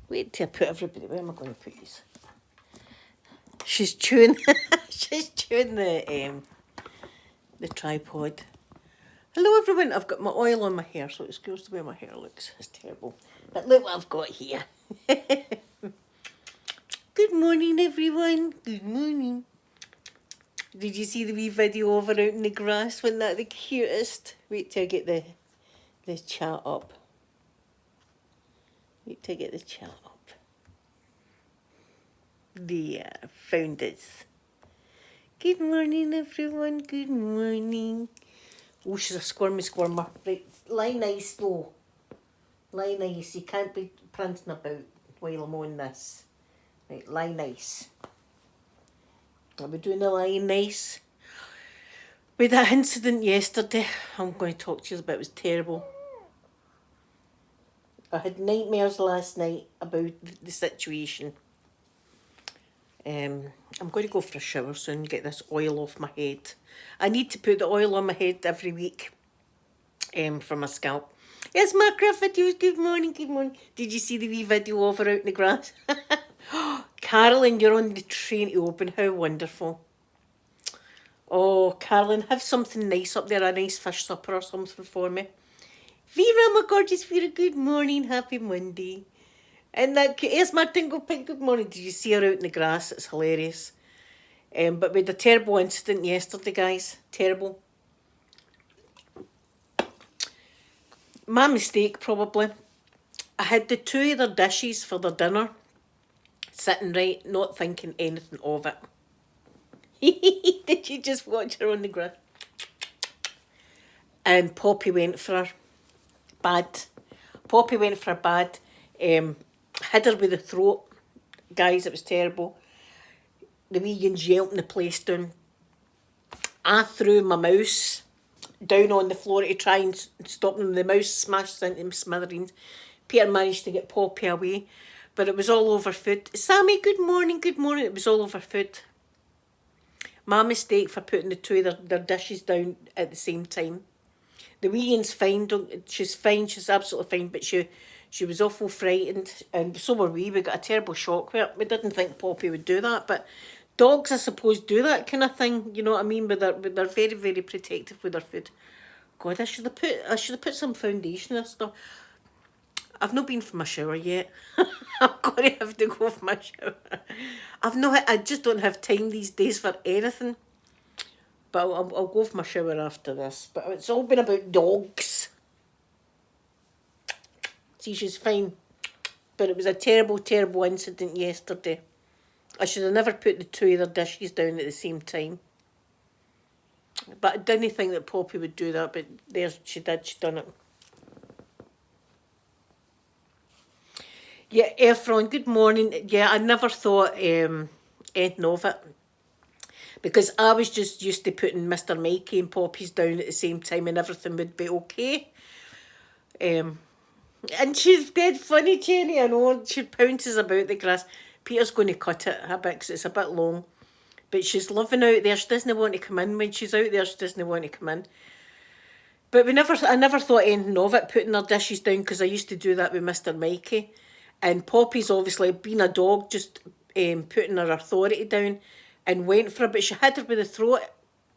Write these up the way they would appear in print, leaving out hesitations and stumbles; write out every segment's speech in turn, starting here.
Wait till I put everybody. Where am I going to put these? She's chewing. She's chewing the tripod. Hello everyone. I've got my oil on my hair, so it scares the way my hair looks. It's terrible. But look what I've got here. Good morning, everyone. Good morning. Did you see the wee video over out in the grass? Wasn't that the cutest? Wait till I get the chat up. Wait till I get the chat up. There, found us. Good morning, everyone. Good morning. Oh, she's a squirmer. Right, lie nice though. Lie nice. You can't be prancing about while I'm on this. Right, lie nice. Are we doing the lying nice? With that incident yesterday, I'm going to talk to you about. It was terrible. I had nightmares last night about the situation. I'm going to go for a shower soon and get this oil off my head. I need to put the oil on my head every week for my scalp. Yes, Mark Griffith, good morning, good morning. Did you see the wee video of her out in the grass? Carolyn, you're on the train to Open. How wonderful. Oh, Carolyn, have something nice up there, a nice fish supper or something for me. Vera, my gorgeous Vera, good morning, happy Monday. And that, here's my Tingle Pink, good morning. Did you see her out in the grass? It's hilarious. But we had a terrible incident yesterday, guys. Terrible. My mistake, probably. I had the two of their dishes for their dinner, sitting right, not thinking anything of it. Did you just watch her on the grass? And Poppy went for her. Bad. Poppy went for her bad. Hid her with the throat. Guys, it was terrible. The wee yins yelping the place down. I threw my mouse down on the floor to try and stop them. The mouse smashed into them smithereens. Peter managed to get Poppy away, but it was all over food. Sammy, good morning, good morning. It was all over food. My mistake for putting the two of their dishes down at the same time. The wee yin's fine. She's fine. She's absolutely fine, but she was awful frightened, and so were we. We got a terrible shock with it. We didn't think Poppy would do that, but dogs, I suppose, do that kind of thing. You know what I mean? But they're very, very protective with their food. God, I should have put some foundation and stuff. I've not been for my shower yet. I'm going to have to go for my shower. I just don't have time these days for anything. But I'll go for my shower after this. But it's all been about dogs. See, she's fine. But it was a terrible, terrible incident yesterday. I should have never put the two of their dishes down at the same time. But I didn't think that Poppy would do that, but there she did, she done it. Yeah, Efron, good morning. Yeah, I never thought anything of it. Because I was just used to putting Mr. Mikey and Poppy's down at the same time and everything would be okay. And she's dead funny, Jenny, I know. She pounces about the grass. Peter's going to cut it a bit because it's a bit long. But she's loving out there. She doesn't want to come in. When she's out there, she doesn't want to come in. But I never thought anything of it, putting her dishes down, because I used to do that with Mr. Mikey. And Poppy's obviously, being a dog, just putting her authority down and went for her. But she had her with the throat.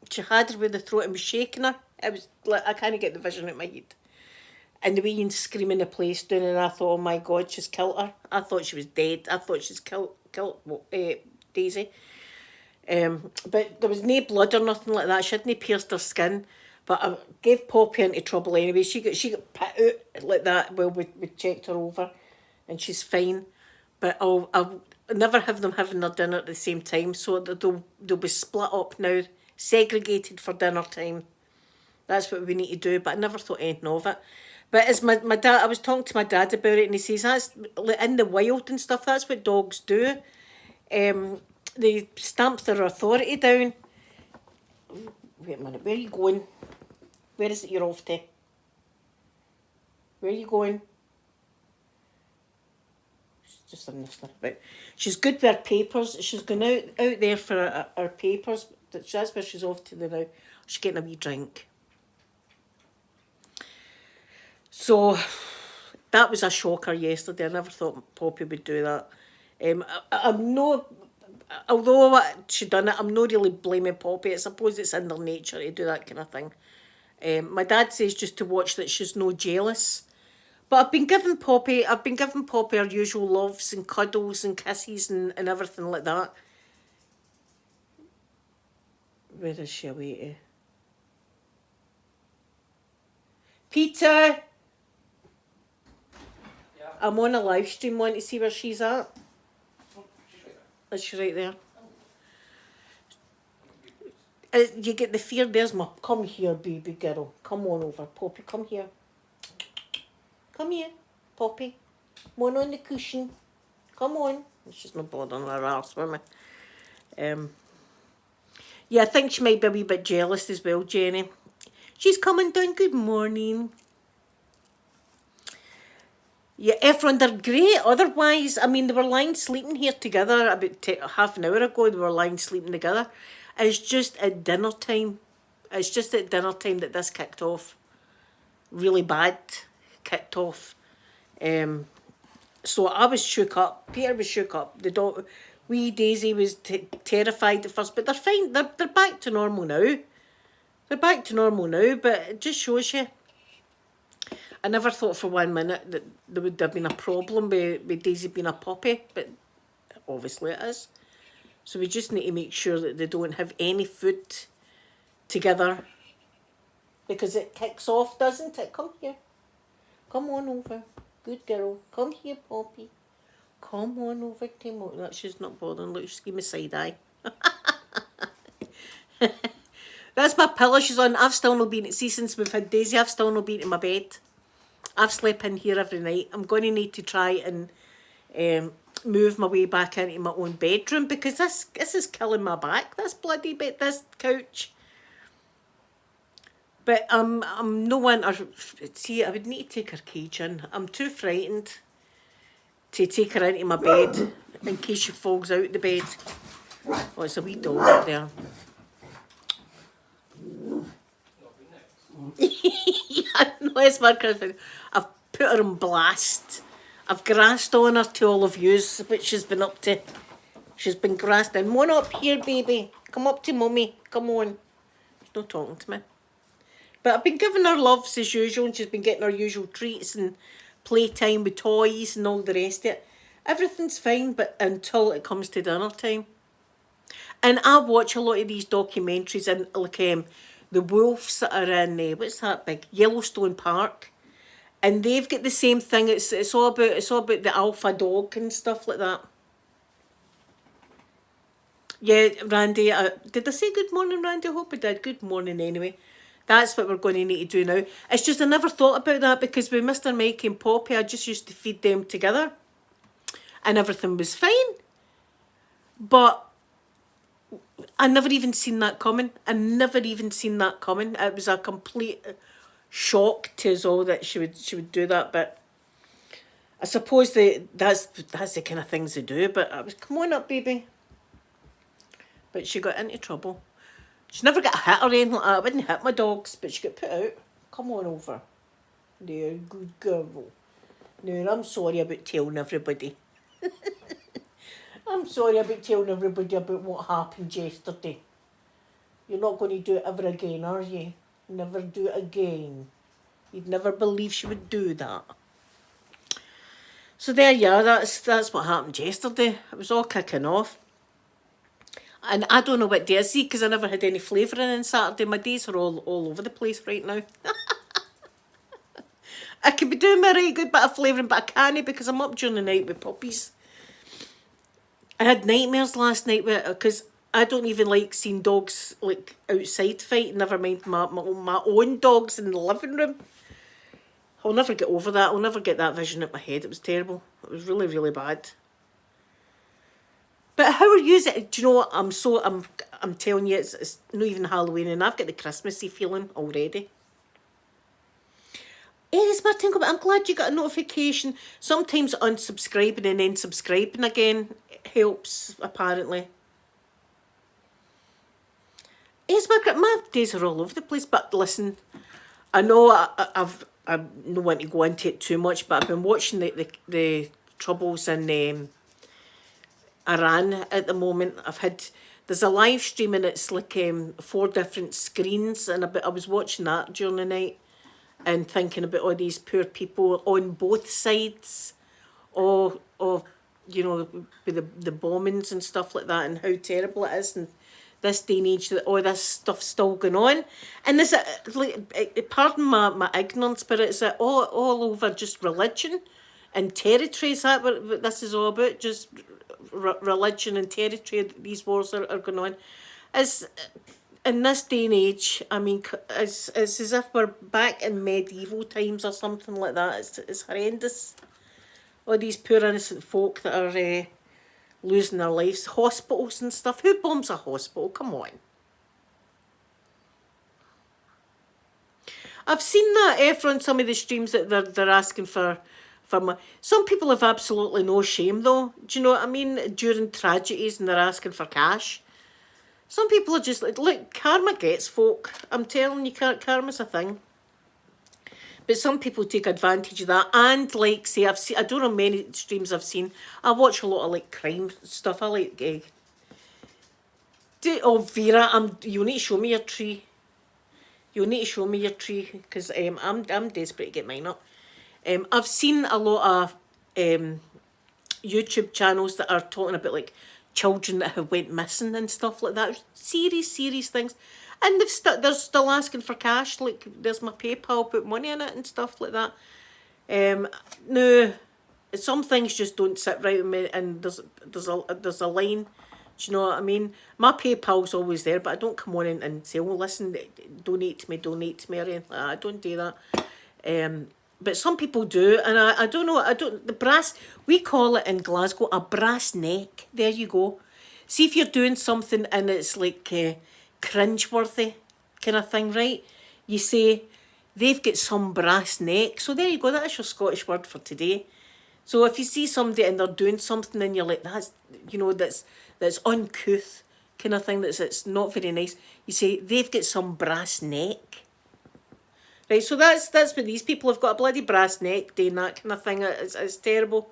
She had her with the throat and was shaking her. It was like, I can't get the vision out of my head. And the wee yin screaming the place down, and I thought, oh my God, she's killed her. I thought she was dead. I thought she's killed Daisy. But there was no blood or nothing like that. She hadn't pierced her skin. But I gave Poppy into trouble anyway. She got put out like that while we checked her over, and she's fine. But I'll never have them having their dinner at the same time, so that they'll be split up now, segregated for dinner time. That's what we need to do. But I never thought anything of it. But as my dad, I was talking to my dad about it, and he says that's in the wild and stuff. That's what dogs do. They stamp their authority down. Wait a minute, where are you going? Where is it you're off to? Where are you going? She's just having a sniff about. She's good with her papers. She's going out there for her papers. That's where she's off to now. She's getting a wee drink. So, that was a shocker yesterday. I never thought Poppy would do that. I'm no, although she done it, I'm not really blaming Poppy. I suppose it's in their nature to do that kind of thing. My dad says just to watch that she's no jealous. But I've been giving Poppy her usual loves and cuddles and kisses and everything like that. Where is she away to? Peter! Yeah. I'm on a live stream, want to see where she's at? Oh, she's right there. Is she right there? You get the fear, there's my, come here baby girl, come on over, Poppy, come here. Come here, Poppy. Come on the cushion. Come on. She's not bothering her arse with me. Yeah, I think she might be a wee bit jealous as well, Jenny. She's coming down, good morning. Yeah, everyone, they're great. Otherwise, I mean, they were lying sleeping here together about half an hour ago. They were lying sleeping together. It's just at dinner time. It's just at dinner time that this kicked off. Really bad. Kicked off. So I was shook up. Peter was shook up. The dog, wee Daisy was terrified at first, but they're fine. They're back to normal now. They're back to normal now, but it just shows you. I never thought for 1 minute that there would have been a problem with Daisy being a puppy, but obviously it is. So we just need to make sure that they don't have any food together, because it kicks off, doesn't it? Come here. Come on over. Good girl. Come here, Poppy. Come on over to Mo. That she's not bothering. Look, she's giving me side eye. That's my pillow she's on. I've still not been, see, since we've had Daisy, I've still not been in my bed. I've slept in here every night. I'm going to need to try and move my way back into my own bedroom, because this is killing my back. This bloody bit, this couch. But I'm no one. See, I would need to take her cage in. I'm too frightened to take her into my bed in case she falls out the bed. Oh, it's a wee dog up there. Yeah, no, it's my Christmas. I've put her on blast. I've grassed on her to all of yous, what she's been up to. She's been grassed. Come on up here, baby. Come up to mummy. Come on. She's not talking to me. But I've been giving her loves as usual, and she's been getting her usual treats and playtime with toys and all the rest of it. Everything's fine, but until it comes to dinner time. And I watch a lot of these documentaries, and like the wolves that are in what's that big Yellowstone Park, and they've got the same thing. It's all about the alpha dog and stuff like that. Yeah, Randy. Did I say good morning, Randy? I hope I did. Good morning, anyway. That's what we're going to need to do now. It's just I never thought about that, because with Mr. Mike and Poppy, I just used to feed them together, and everything was fine. But I never even seen that coming. It was a complete shock to us all that she would do that. But I suppose that's the kind of things they do. But I was, come on up, baby. But she got into trouble. She never got hit or anything like that. I wouldn't hit my dogs, but she got put out. Come on over. There, good girl. No, I'm sorry about telling everybody. I'm sorry about telling everybody about what happened yesterday. You're not going to do it ever again, are you? Never do it again. You'd never believe she would do that. So there you are. That's what happened yesterday. It was all kicking off. And I don't know what day I see, because I never had any flavouring on Saturday. My days are all over the place right now. I could be doing my right good bit of flavouring, but I can't, because I'm up during the night with puppies. I had nightmares last night because I don't even like seeing dogs like outside fight. Never mind my own dogs in the living room. I'll never get over that. I'll never get that vision in my head. It was terrible. It was really, really bad. But how are you? Do you know what? I'm telling you, it's not even Halloween, and I've got the Christmassy feeling already. Yes, Martin, I'm glad you got a notification. Sometimes unsubscribing and then subscribing again helps, apparently. Yes, my days are all over the place, but listen, I know I don't want to go into it too much, but I've been watching the troubles in Iran at the moment. There's a live stream and it's like 4 different screens, and I was watching that during the night and thinking about all these poor people on both sides of with the bombings and stuff like that, and how terrible it is, and this day and age that all this stuff's still going on. And is it, like, pardon my ignorance, but it's all over just religion and territory? Is that what this is all about? Just religion and territory, these wars are going on. Is in this day and age, I mean, it's as if we're back in medieval times or something like that. It's horrendous. All these poor innocent folk that are losing their lives, hospitals and stuff. Who bombs a hospital? Come on. I've seen that from some of the streams that they're asking for money. Some people have absolutely no shame though. Do you know what I mean? During tragedies, and they're asking for cash. Some people are just like, look, karma gets folk. I'm telling you, karma's a thing. But some people take advantage of that, and like say, I don't know many streams I've seen. I watch a lot of like crime stuff. I like Vera, you need to show me your tree. You need to show me your tree, because I'm desperate to get mine up. I've seen a lot of YouTube channels that are talking about like children that have went missing and stuff like that. Serious things. And they're still asking for cash. Like, there's my PayPal, put money in it and stuff like that. No, some things just don't sit right with me, and there's a line. Do you know what I mean? My PayPal's always there, but I don't come on and say, oh, listen, donate to me or anything like that. I don't do that. But some people do, and I don't know. The brass, we call it in Glasgow a brass neck. There you go. See if you're doing something and it's like cringeworthy kind of thing, right? You say they've got some brass neck. So there you go. That's your Scottish word for today. So if you see somebody and they're doing something and you're like, that's uncouth kind of thing, it's not very nice, you say they've got some brass neck. Right, so that's what these people have got, a bloody brass neck doing that kind of thing. It's terrible.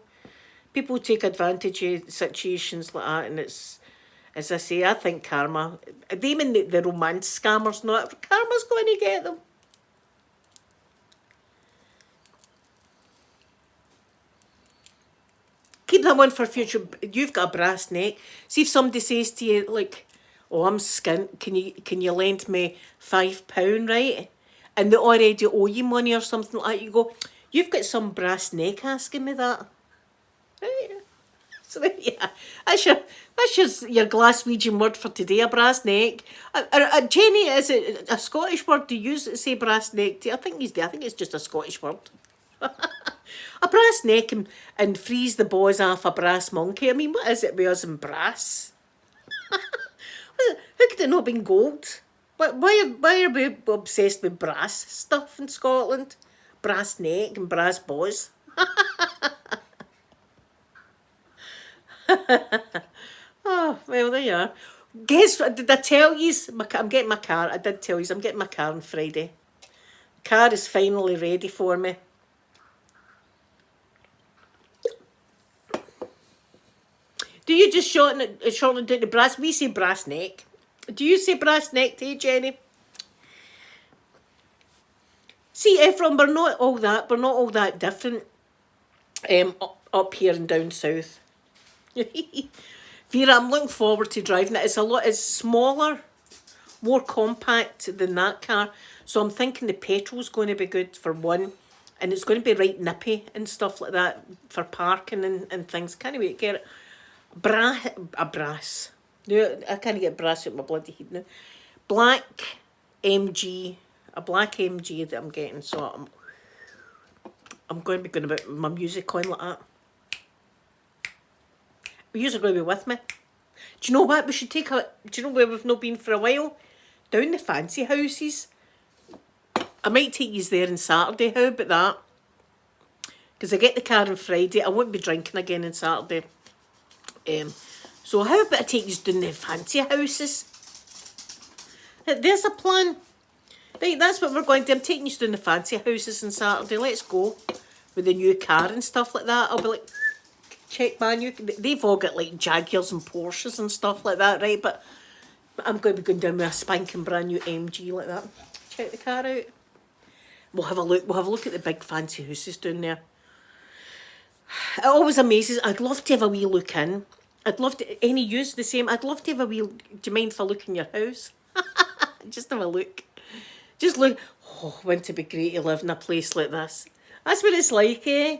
People take advantage of situations like that, and it's, as I say, I think karma, they mean the romance scammers, not karma's going to get them. Keep that one for future. You've got a brass neck. See if somebody says to you, like, oh, I'm skint, can you lend me £5, right? And they already owe you money or something like that, you go, you've got some brass neck asking me that. Right? So yeah, that's your Glaswegian word for today, a brass neck. Jenny, is it a Scottish word to use that say brass neck? I think it's just a Scottish word. A brass neck and freeze the balls off a brass monkey. I mean, what is it with us and brass? Who could it not have been gold? Why are we obsessed with brass stuff in Scotland? Brass neck and brass balls. Oh, well, there you are. Guess what? Did I tell you? I'm getting my car. I did tell you. I'm getting my car on Friday. The car is finally ready for me. Do you just shorten down to brass? We say brass neck. Do you say brass neck to you, Jenny? See, Ephraim, we're not all that different up here and down south. Vera, I'm looking forward to driving it. It's smaller, more compact than that car. So I'm thinking the petrol's going to be good for one. And it's going to be right nippy and stuff like that for parking and things. Can't wait to get it. Brass. No, I can't get brass out my bloody head now. Black MG. A black MG that I'm getting. So I'm going to be going about my music on like that. You're going to be with me. Do you know what? We should do you know where we've not been for a while? Down the fancy houses. I might take you there on Saturday. How about that? Because I get the car on Friday. I won't be drinking again on Saturday. So how about I take you down the fancy houses? There's a plan. Right, that's what we're going to do. I'm taking you down the fancy houses on Saturday. Let's go. With the new car and stuff like that. I'll be like, check my new... They've all got like Jaguars and Porsches and stuff like that, right? But I'm going to be going down with a spanking brand new MG like that. Check the car out. We'll have a look. We'll have a look at the big fancy houses down there. It always amazes. I'd love to have a wee look in. I'd love to... Any use the same? I'd love to have a wee... Do you mind if I look in your house? Just have a look. Just look. Oh, wouldn't it be great to live in a place like this? That's what it's like, eh?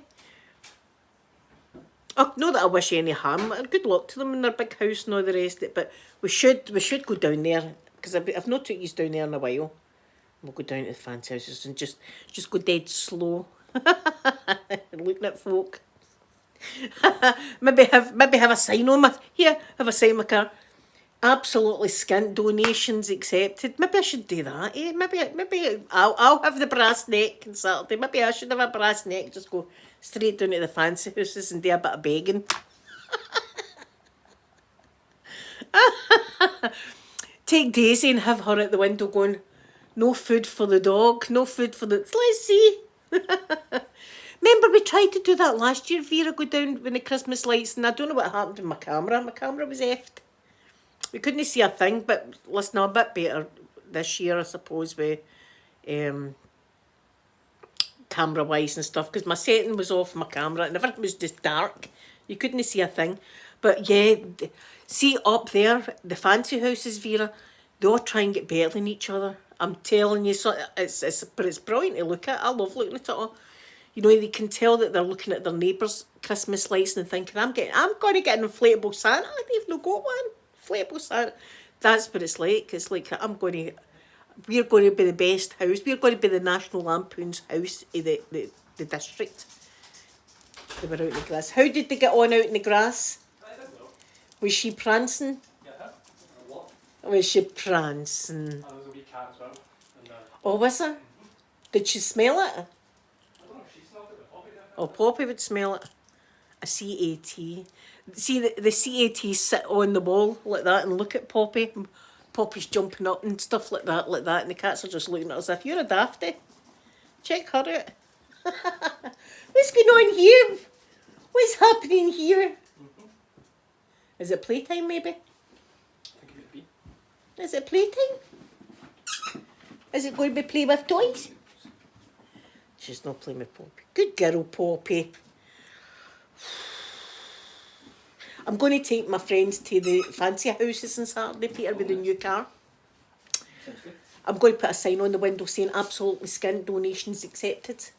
Oh, not that I wish any harm. Good luck to them in their big house and all the rest of it. But we should go down there because I've not took you down there in a while. We'll go down to the fancy houses and just go dead slow, looking at folk. maybe have a sign on my have a sign on my car. Absolutely skint, donations accepted. Maybe I should do that. Eh? Maybe I'll have the brass neck on Saturday. Maybe I should have a brass neck. Just go straight down to the fancy houses and do a bit of begging. Take Daisy and have her at the window going, no food for the dog, no food for the... Let's see. Remember we tried to do that last year, Vera, go down when the Christmas lights, and I don't know what happened to my camera. My camera was effed. We couldn't see a thing, but listen, a bit better this year, I suppose, with camera-wise and stuff, because my setting was off my camera and everything was just dark. You couldn't see a thing. But yeah, see up there, the fancy houses, Vera, they all try and get better than each other. I'm telling you, so but it's brilliant to look at. I love looking at it all. You know, they can tell that they're looking at their neighbours' Christmas lights and thinking, I'm going to get an inflatable Santa. I didn't even got one. Inflatable Santa. That's what it's like. It's like we're going to be the best house. We're going to be the National Lampoon's house in the district. They were out in the grass. How did they get on out in the grass? I don't know. Was she prancing? Yeah, a lot. Was she prancing? And there was a wee cat as well. And, Oh, was her? Did she smell it? I don't know if she smelled it, but Poppy did. Oh, Poppy would smell it. A CAT. See, the CAT sit on the wall like that and look at Poppy. Poppy's jumping up and stuff like that. And the cats are just looking at us as if you're a dafty. Check her out. What's going on here? What's happening here? Is it playtime, maybe? I think it would be. Is it playtime? Is it going to be play with toys? She's not playing with Poppy. Good girl, Poppy. I'm going to take my friends to the fancy houses on Saturday, Peter, with the new car. I'm going to put a sign on the window saying absolutely skint, donations accepted.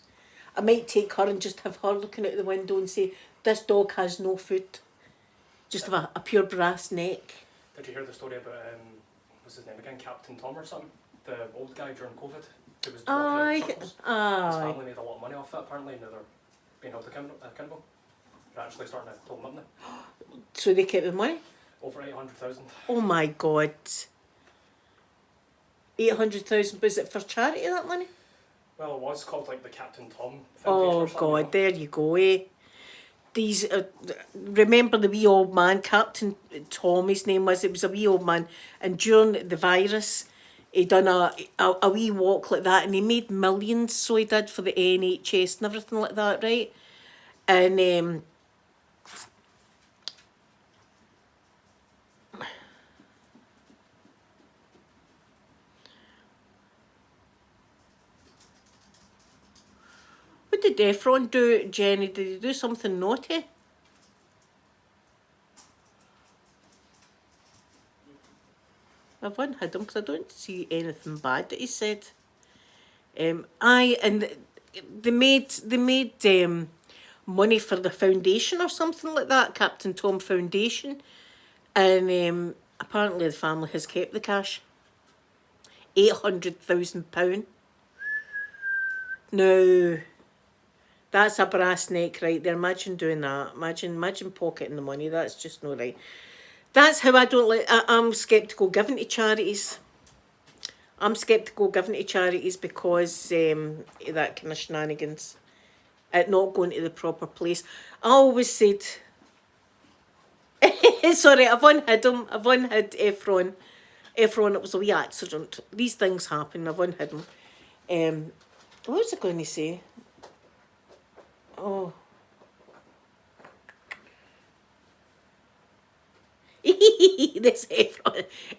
I might take her and just have her looking out the window and say, this dog has no food. Just have a pure brass neck. Did you hear the story about, what's his name again, Captain Tom or something? The old guy during COVID who was walking in circles. His family made a lot of money off it apparently, and now they're being held accountable. They're actually starting to pull them up now. So they kept the money? Over 800,000. Oh my God. 800,000, was it for charity, that money? Well, it was called like the Captain Tom Foundation Oh or something. God, there you go, eh? These, remember the wee old man, Captain Tom, his name was, it was a wee old man, and during the virus, he done a wee walk like that, and he made millions, so he did, for the NHS and everything like that, right? And what did Efron do, Jenny? Did he do something naughty? I've unhid him because I don't see anything bad that he said. And they made money for the foundation or something like that, Captain Tom Foundation, and apparently the family has kept the cash. £800,000. No. That's a brass neck right there. Imagine doing that. Imagine pocketing the money. That's just not right. That's how I don't like... I'm sceptical giving to charities. I'm sceptical giving to charities because of that kind of shenanigans. It not going to the proper place. I always said... Sorry, I've unhid him. I've unhid Efron. everyone, it was a wee accident. These things happen, I've unhidden. What was I going to say? Oh. This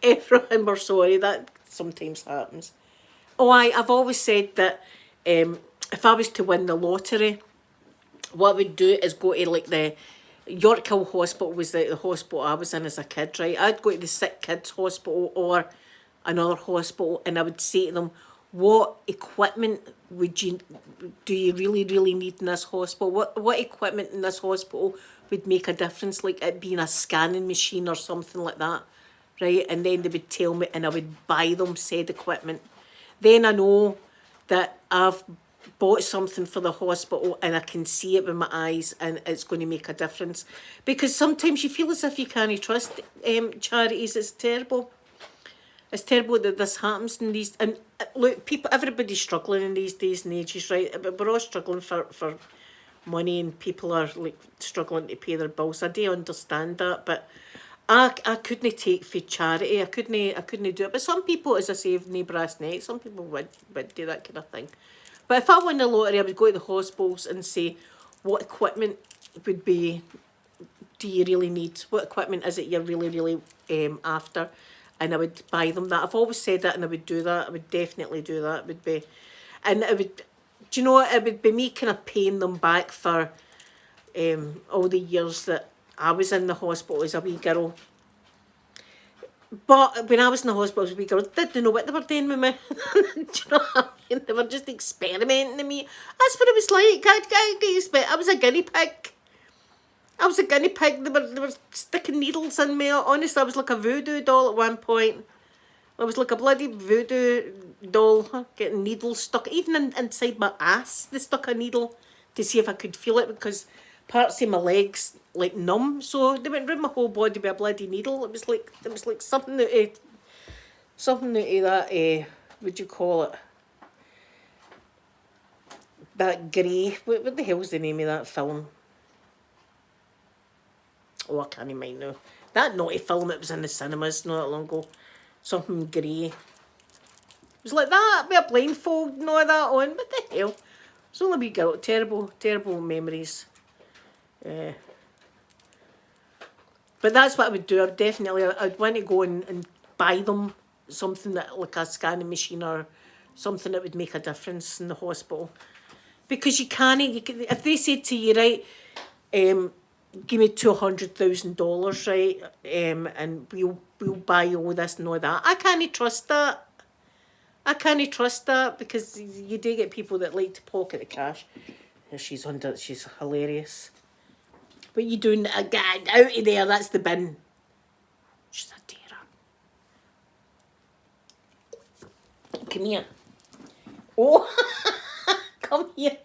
everyone, we're sorry, that sometimes happens. Oh, I've always said that if I was to win the lottery, what I would do is go to like the York Hill Hospital was the hospital I was in as a kid, right? I'd go to the sick kids hospital or another hospital, and I would say to them, what equipment do you really need in this hospital? What equipment in this hospital would make a difference, like it being a scanning machine or something like that, right? And then they would tell me, and I would buy them said equipment. Then I know that I've bought something for the hospital and I can see it with my eyes and it's going to make a difference. Because sometimes you feel as if you can't trust charities. It's terrible. It's terrible that this happens in these... And look, everybody's struggling in these days and ages, right? But we're all struggling for money, and people are like struggling to pay their bills. I do understand that, but I couldn't take for charity. I couldn't do it. But some people, as I say, have no brass neck. Some people would do that kind of thing. But if I won the lottery, I would go to the hospitals and say, what equipment do you really need? What equipment is it you're really after? And I would buy them that. I've always said that, and I would do that. I would definitely do that. It would be, and it would, do you know what? It would be me kind of paying them back for all the years that I was in the hospital as a wee girl. But when I was in the hospital as a wee girl, they didn't know what they were doing with me. Do you know what I mean? They were just experimenting on me. That's what it was like. I was a guinea pig. I was a guinea pig. They were sticking needles in me. Honestly, I was like a voodoo doll at one point. I was like a bloody voodoo doll, getting needles stuck, even inside my ass. They stuck a needle to see if I could feel it, because parts of my legs like numb, so they went round my whole body with a bloody needle. It was like something out of that. What do you call it? That grey. What the hell's the name of that film? Oh, I can't mind now. That naughty film that was in the cinemas not that long ago. Something grey. It was like that, with a blindfold and all that on. What the hell? It's only a wee girl. Terrible memories. But that's what I would do. I'd want to go and buy them something that, like a scanning machine or something that would make a difference in the hospital. Because you can't, if they said to you, right, give me $200,000, right, and we'll buy all this and all that. I can't trust that. Because you do get people that like to pocket the cash. She's hilarious. What you doing? Get out of there, that's the bin. She's a terror. Come here. Oh, come here.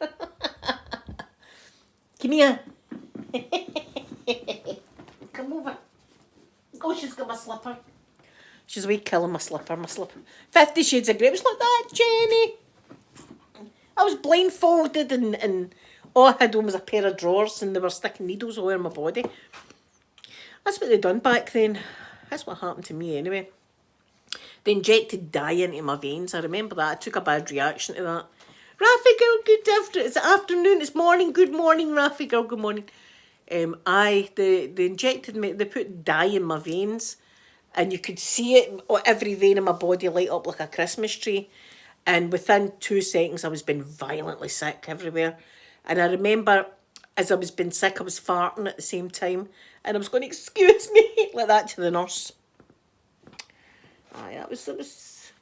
Come here. Come over. Oh, she's got my slipper. She's away killing my slipper. 50 Shades of Grey. It was like that, Jenny. I was blindfolded and all I had on was a pair of drawers and they were sticking needles all over my body. That's what they done back then. That's what happened to me anyway. They injected dye into my veins. I remember that. I took a bad reaction to that. Rafi girl, it's afternoon, it's morning, good morning, Rafi girl, good morning. They injected me, they put dye in my veins and you could see it, every vein in my body light up like a Christmas tree. And within 2 seconds, I was being violently sick everywhere. And I remember as I was being sick, I was farting at the same time. And I was going, excuse me, like that to the nurse. Aye, that was.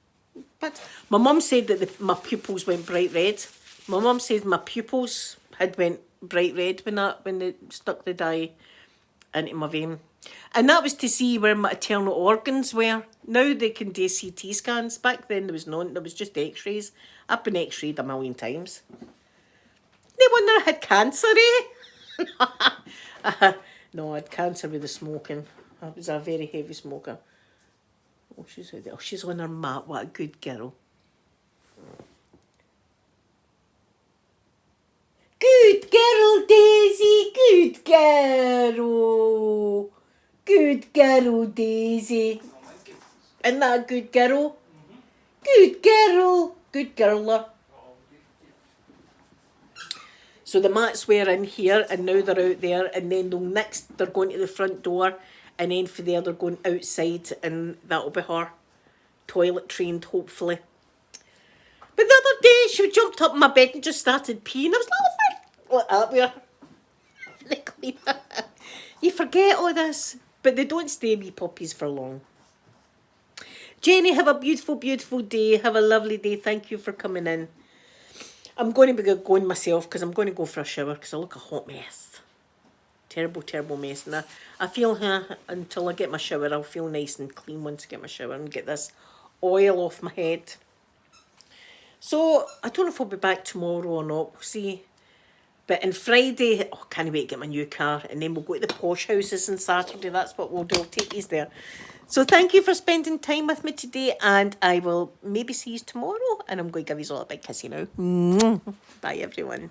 But my mum said that my pupils went bright red. My mum said my pupils had went bright red when they stuck the dye into my vein. And that was to see where my internal organs were. Now they can do CT scans. Back then there was none. There was just x-rays. I've been x-rayed a million times. No wonder I had cancer, eh? No, I had cancer with the smoking. I was a very heavy smoker. Oh, she's out there. Oh, she's on her mat. What a good girl. Good girl, Daisy. Good girl. Good girl, Daisy. Isn't that a good girl? Good girl. Good girler. So the mats were in here and now they're out there, and then they're going to the front door, and then for there they're going outside, and that'll be her toilet trained, hopefully. But the other day she jumped up in my bed and just started peeing. I was like that with her. You forget all this, but they don't stay wee puppies for long. Jenny, have a beautiful, beautiful day. Have a lovely day. Thank you for coming in. I'm going to be going myself because I'm going to go for a shower because I look a hot mess. Terrible, terrible mess. And I feel, until I get my shower, I'll feel nice and clean once I get my shower and get this oil off my head. So, I don't know if I'll be back tomorrow or not. We'll see. But on Friday, can't wait to get my new car. And then we'll go to the posh houses on Saturday. That's what we'll do. I'll take these there. So thank you for spending time with me today. And I will maybe see you tomorrow. And I'm going to give you all a big kissy now. Bye, everyone.